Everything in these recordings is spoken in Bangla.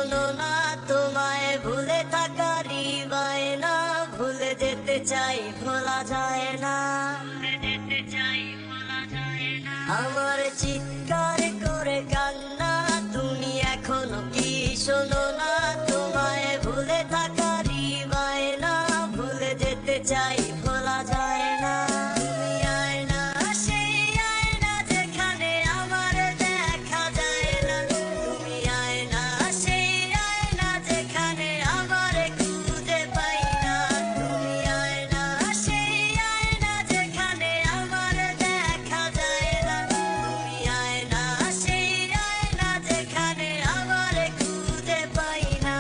শোনো না, তোমায় ভুলে থাকারই বায়না, ভুলে যেতে চাই ভোলা যায় না। আমার চিৎকার করে কান্না, তুমি এখনো কি শোনো না, তোমায় ভুলে থাকারই বায়না, ভুলে যেতে চাই ভোলা যায় না। তুমি আয়না, সেই আয়না যেখানে আমার দেখা যায় না। তুমি আয়না, সেই আয়না যেখানে আমার খুঁজে পাই না। তুমি আয়না, সেই আয়না যেখানে আমার দেখা যায় না। তুমি আয়না, সেই আয়না যেখানে আমার খুঁজে পাই না।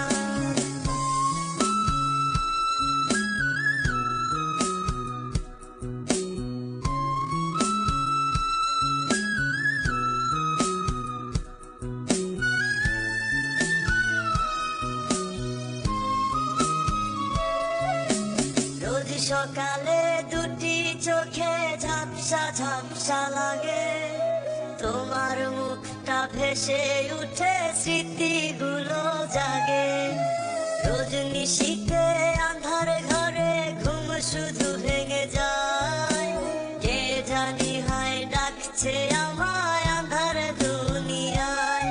রোজ সকালে দুটি চোখে ঝাপসা ঝাপসা লাগে, তোমার মুখটা ভেসে উঠে স্মৃতিগুলো জাগে। রোজ নিশীথে আঁধার ঘরে ঘুম শুধু ভেঙে যায়, কে জানি হায় ডাকছে আমায় আঁধার দুনিয়ায়।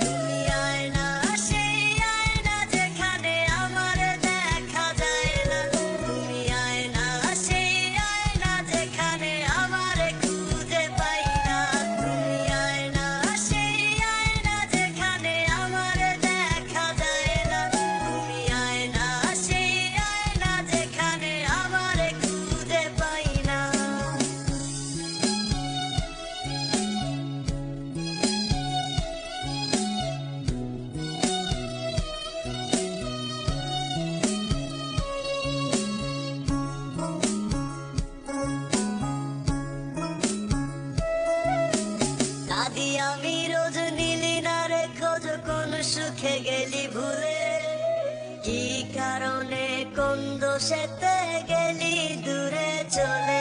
তুমি আয়না, সেই আয়না যেখানে আমার দেখা যায় না। তুমি আয়না, সেই আয়না যেখানে আমার খুঁজে পাই না। তুমি আয়না, সেই আয়না যেখানে আমার দেখা যায় না। তুমি আয়না, সেই আয়না যেখানে আমার খুঁজে পাই না। দাদি আমি রোজ নিলি না রে খোঁজ, কোন সুখে গেলি ভুলে, কি কারণে কোন দোষেতে গেলি দূরে চলে।